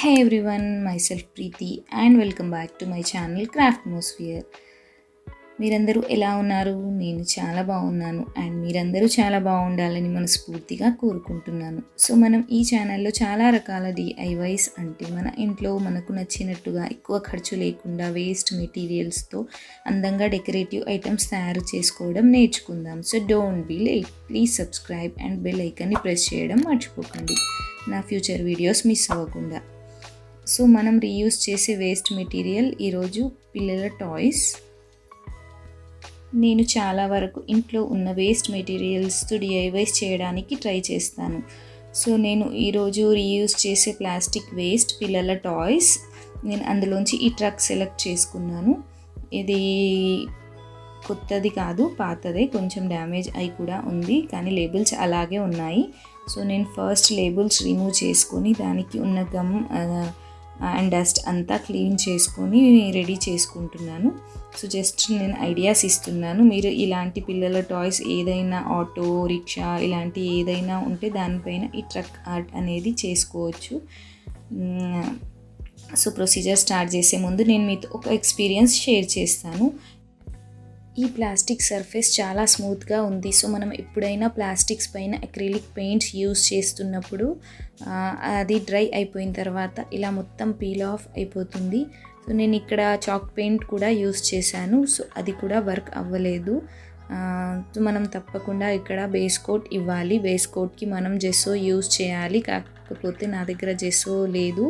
Hey everyone, myself Preeti and welcome back to my channel Craftmossphere. మీరందరూ ఎలా ఉన్నారు? నేను చాలా బాగున్నాను అండ్ మీరందరూ చాలా బాగుండాలని మనస్ఫూర్తిగా కోరుకుంటున్నాను. సో మనం ఈ ఛానల్లో చాలా రకాల DIYs అంటే మన ఇంట్లో మనకు నచ్చినట్టుగా ఎక్కువ ఖర్చు లేకుండా వేస్ట్ మెటీరియల్స్తో అందంగా డెకరేటివ్ ఐటమ్స్ తయారు చేసుకోవడం నేర్చుకుందాం. So don't be late, please subscribe and bell ఐకాన్ని ప్రెస్ చేయడం మర్చిపోకండి నా ఫ్యూచర్ వీడియోస్ మిస్ అవ్వకుండా. సో మనం రీయూజ్ చేసే వేస్ట్ మెటీరియల్ ఈరోజు పిల్లల టాయ్స్. నేను చాలా వరకు ఇంట్లో ఉన్న వేస్ట్ మెటీరియల్స్తో DIYs చేయడానికి ట్రై చేస్తాను. సో నేను ఈరోజు రీయూజ్ చేసే ప్లాస్టిక్ వేస్ట్ పిల్లల టాయ్స్. నేను అందులోంచి ఈ ట్రక్ సెలెక్ట్ చేసుకున్నాను. ఇది కొత్తది కాదు, పాతదే, కొంచెం డ్యామేజ్ అయి కూడా ఉంది, కానీ లేబుల్స్ అలాగే ఉన్నాయి. సో నేను ఫస్ట్ లేబుల్స్ రిమూవ్ చేసుకొని దానికి ఉన్న గమ్ అండ్ డస్ట్ అంతా క్లీన్ చేసుకొని రెడీ చేసుకుంటున్నాను. సో జస్ట్ నేను ఐడియాస్ ఇస్తున్నాను. మీరు ఇలాంటి పిల్లల టాయ్స్ ఏదైనా ఆటో రిక్షా ఇలాంటి ఏదైనా ఉంటే దానిపైన ఈ ట్రక్ ఆర్ట్ అనేది చేసుకోవచ్చు. సో ప్రొసీజర్ స్టార్ట్ చేసే ముందు నేను మీతో ఒక ఎక్స్పీరియన్స్ షేర్ చేస్తాను. ఈ ప్లాస్టిక్ సర్ఫేస్ చాలా స్మూత్గా ఉంది. సో మనం ఎప్పుడైనా ప్లాస్టిక్స్ పైన అక్రిలిక్ పెయింట్స్ యూస్ చేస్తున్నప్పుడు అది డ్రై అయిపోయిన తర్వాత ఇలా మొత్తం పీల్ ఆఫ్ అయిపోతుంది. సో నేను ఇక్కడ చాక్ పెయింట్ కూడా యూస్ చేశాను. సో అది కూడా వర్క్ అవ్వలేదు. సో మనం తప్పకుండా ఇక్కడ బేస్ కోట్ ఇవ్వాలి. బేస్ కోట్కి మనం జెస్సో యూస్ చేయాలి, కాకపోతే నా దగ్గర జెస్సో లేదు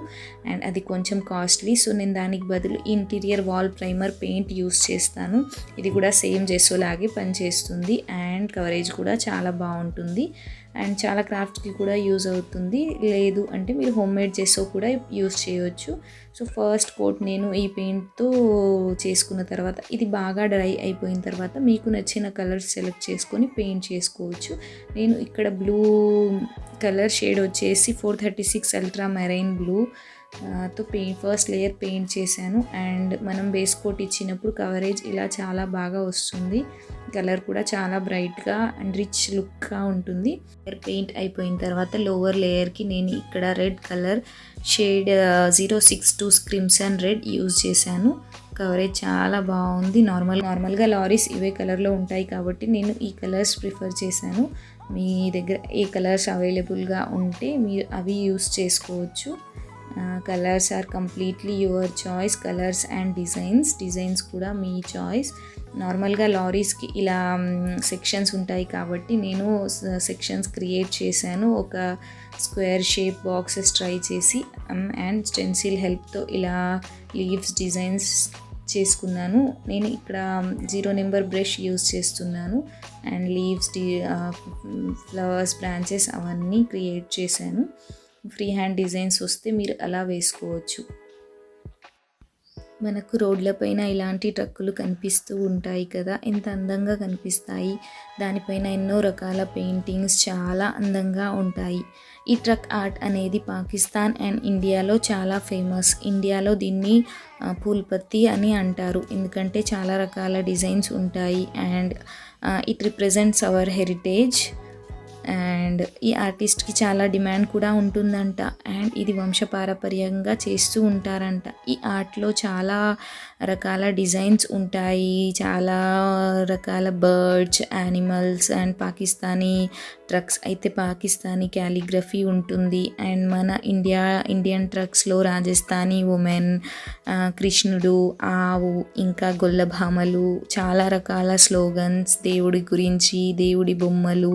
అండ్ అది కొంచెం కాస్ట్లీ. సో నేను దానికి బదులు interior wall primer paint use చేస్తాను. ఇది కూడా సేమ్ జెస్సో లాగే పనిచేస్తుంది అండ్ కవరేజ్ కూడా చాలా బాగుంటుంది అండ్ చాలా క్రాఫ్ట్స్కి కూడా యూజ్ అవుతుంది. లేదు అంటే మీరు హోమ్ మేడ్ జెస్సో కూడా యూజ్ చేయవచ్చు. సో ఫస్ట్ కోట్ నేను ఈ పెయింట్తో చేసుకున్న తర్వాత ఇది బాగా డ్రై అయిపోయిన తర్వాత మీకు నచ్చిన కలర్స్ సెలెక్ట్ చేసుకొని పెయింట్ చేసుకోవచ్చు. నేను ఇక్కడ బ్లూ కలర్ షేడ్ వచ్చేసి 436 అల్ట్రా మెరైన్ బ్లూ తో ఫస్ట్ లేయర్ పెయింట్ చేశాను అండ్ మనం బేస్ కోట్ ఇచ్చినప్పుడు కవరేజ్ ఇలా చాలా బాగా వస్తుంది. కలర్ కూడా చాలా బ్రైట్గా అండ్ రిచ్ లుక్గా ఉంటుంది. పెయింట్ అయిపోయిన తర్వాత లోవర్ లేయర్కి నేను ఇక్కడ red colour shade 062 crimson red use చేశాను. కవరేజ్ చాలా బాగుంది. నార్మల్గా లారీస్ ఇవే కలర్లో ఉంటాయి కాబట్టి నేను ఈ కలర్స్ ప్రిఫర్ చేశాను. మీ దగ్గర ఏ కలర్స్ అవైలబుల్గా ఉంటే మీరు అవి యూస్ చేసుకోవచ్చు. Colours are completely your choice. Colours and designs కూడా మీ చాయిస్. నార్మల్గా లారీస్కి ఇలా సెక్షన్స్ ఉంటాయి కాబట్టి నేను సెక్షన్స్ క్రియేట్ చేశాను. ఒక స్క్వేర్ షేప్ బాక్సెస్ ట్రై చేసి అండ్ స్టెన్సిల్ హెల్ప్తో ఇలా లీవ్స్ డిజైన్స్ చేసుకున్నాను. నేను ఇక్కడ 0 నెంబర్ బ్రష్ యూస్ చేస్తున్నాను అండ్ లీవ్స్ ఫ్లవర్స్ బ్రాంచెస్ అవన్నీ క్రియేట్ చేశాను. ఫ్రీ హ్యాండ్ డిజైన్స్ వస్తే మీరు అలా వేసుకోవచ్చు. మనకు రోడ్లపైన ఇలాంటి ట్రక్కులు కనిపిస్తూ ఉంటాయి కదా, ఎంత అందంగా కనిపిస్తాయి. దానిపైన ఎన్నో రకాల పెయింటింగ్స్ చాలా అందంగా ఉంటాయి. ఈ ట్రక్ ఆర్ట్ అనేది పాకిస్తాన్ అండ్ ఇండియాలో చాలా ఫేమస్. ఇండియాలో దీన్ని పూల్పత్తి అని అంటారు, ఎందుకంటే చాలా రకాల డిజైన్స్ ఉంటాయి and it represents our heritage. And ఈ ఆర్టిస్ట్కి చాలా డిమాండ్ కూడా ఉంటుందంట అండ్ ఇది వంశపారపర్యంగా చేస్తూ ఉంటారంట. ఈ ఆర్ట్లో చాలా రకాల డిజైన్స్ ఉంటాయి, చాలా రకాల birds, animals and Pakistani trucks అయితే పాకిస్తానీ క్యాలిగ్రఫీ ఉంటుంది అండ్ మన ఇండియన్ ట్రక్స్లో రాజస్థానీ ఉమెన్, కృష్ణుడు, ఆవు, ఇంకా గొల్లభామలు, చాలా రకాల స్లోగన్స్, దేవుడి గురించి, దేవుడి బొమ్మలు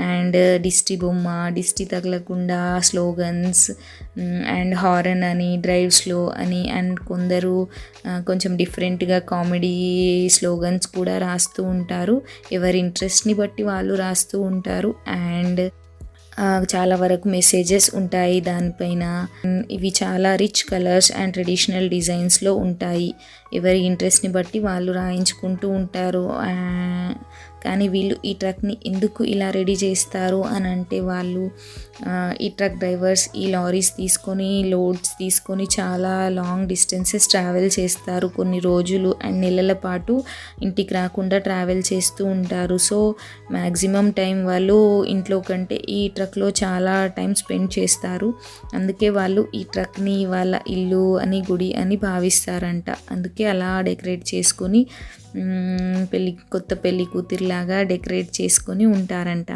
అండ్ దిష్టి బొమ్మ, దిష్టి తగలకుండా స్లోగన్స్ అండ్ హారన్ అని, డ్రైవ్ స్లో అని అండ్ కొందరు కొంచెం డిఫరెంట్గా కామెడీ స్లోగన్స్ కూడా రాస్తూ ఉంటారు. ఎవరి ఇంట్రెస్ట్ని బట్టి వాళ్ళు రాస్తూ ఉంటారు అండ్ చాలా వరకు మెసేజెస్ ఉంటాయి దానిపైన. ఇవి చాలా రిచ్ కలర్స్ అండ్ ట్రెడిషనల్ డిజైన్స్లో ఉంటాయి. ఎవరి ఇంట్రెస్ట్ని బట్టి వాళ్ళు రాయించుకుంటూ ఉంటారు. కానీ వీళ్ళు ఈ ట్రక్ని ఎందుకు ఇలా రెడీ చేస్తారు అని అంటే వాళ్ళు ఈ ట్రక్ డ్రైవర్స్ ఈ లారీస్ తీసుకొని లోడ్స్ తీసుకొని చాలా లాంగ్ డిస్టెన్సెస్ ట్రావెల్ చేస్తారు, కొన్ని రోజులు అండ్ నెలల పాటు ఇంటికి రాకుండా ట్రావెల్ చేస్తూ ఉంటారు. సో మ్యాక్సిమం టైం వాళ్ళు ఇంట్లో కంటే ఈ ట్రక్లో చాలా టైం స్పెండ్ చేస్తారు. అందుకే వాళ్ళు ఈ ట్రక్ని వాళ్ళ ఇల్లు అని గుడి అని భావిస్తారంట. అందుకే అలా డెకరేట్ చేసుకొని కొత్త పెళ్ళి కూతురిలాగా డెకరేట్ చేసుకొని ఉంటారంట.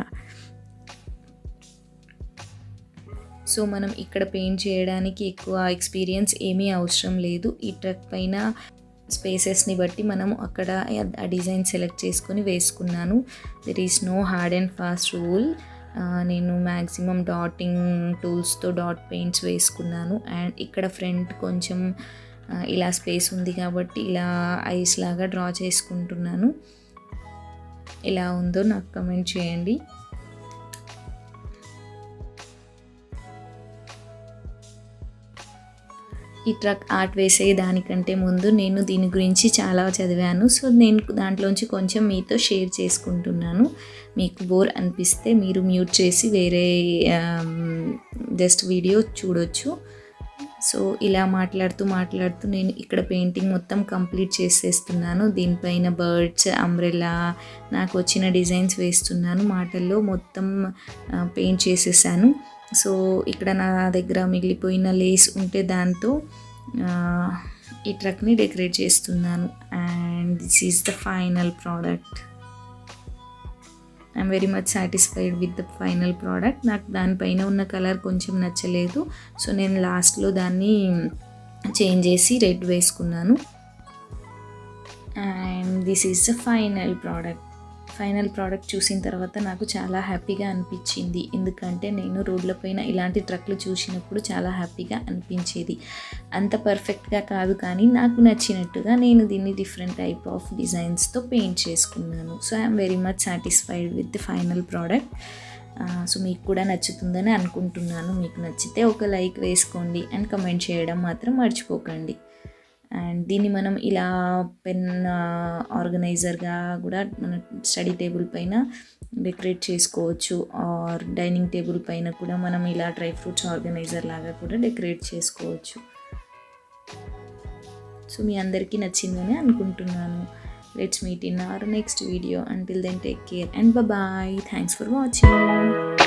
సో మనం ఇక్కడ పెయింట్ చేయడానికి ఎక్కువ ఎక్స్పీరియన్స్ ఏమీ అవసరం లేదు. ఈ ట్రక్ పైన స్పేసెస్ని బట్టి మనం అక్కడ ఆ డిజైన్ సెలెక్ట్ చేసుకొని వేసుకున్నాను. There is no hard and fast rule. నేను మ్యాక్సిమం డాటింగ్ టూల్స్తో డాట్ పెయింట్స్ వేసుకున్నాను. అండ్ ఇక్కడ ఫ్రంట్ కొంచెం ఇలా స్పేస్ ఉంది కాబట్టి ఇలా ఐస్ లాగా డ్రా చేసుకుంటున్నాను. ఎలా ఉందో నాకు కమెంట్ చేయండి. ఈ ట్రక్ ఆర్ట్ వేసే దానికంటే ముందు నేను దీని గురించి చాలా చదివాను. సో నేను దాంట్లోంచి కొంచెం మీతో షేర్ చేసుకుంటున్నాను. మీకు బోర్ అనిపిస్తే మీరు మ్యూట్ చేసి వేరే జస్ట్ వీడియో చూడొచ్చు. సో ఇలా మాట్లాడుతూ నేను ఇక్కడ పెయింటింగ్ మొత్తం కంప్లీట్ చేసేస్తున్నాను. దీనిపైన బర్డ్స్, అంబ్రెల్లా, నాకు వచ్చిన డిజైన్స్ వేస్తున్నాను. మాటల్లో మొత్తం పెయింట్ చేసేసాను. సో ఇక్కడ నా దగ్గర మిగిలిపోయిన లేస్ ఉంటే దాంతో ఈ ట్రక్ని డెకరేట్ చేస్తున్నాను. And this is the final product. I'm very much satisfied with the final product. నాకు దానిపైన ఉన్న కలర్ కొంచెం నచ్చలేదు. సో నేను లాస్ట్లో దాన్ని చేంజ్ చేసి రెడ్ వేసుకున్నాను. And this is the final product. Final product చూసిన తర్వాత నాకు చాలా హ్యాపీగా అనిపించింది. ఎందుకంటే నేను రోడ్లపైన ఇలాంటి ట్రక్లు చూసినప్పుడు చాలా హ్యాపీగా అనిపించేది. అంత పర్ఫెక్ట్గా కాదు కానీ నాకు నచ్చినట్టుగా నేను దీన్ని డిఫరెంట్ టైప్ ఆఫ్ డిజైన్స్తో పెయింట్ చేసుకున్నాను. So I'm very much satisfied with the final product. So మీకు కూడా నచ్చుతుందని అనుకుంటున్నాను. మీకు నచ్చితే ఒక లైక్ వేసుకోండి అండ్ కమెంట్ చేయడం మాత్రం మర్చిపోకండి. అండ్ దీన్ని మనం ఇలా పెన్ ఆర్గనైజర్గా కూడా మన స్టడీ టేబుల్ పైన డెకరేట్ చేసుకోవచ్చు. ఆర్ డైనింగ్ టేబుల్ పైన కూడా మనం ఇలా డ్రై ఫ్రూట్స్ ఆర్గనైజర్ లాగా కూడా డెకరేట్ చేసుకోవచ్చు. సో మీ అందరికీ నచ్చిందని అనుకుంటున్నాను. Let's meet in our next video. Until then take care and bye. Thanks for watching.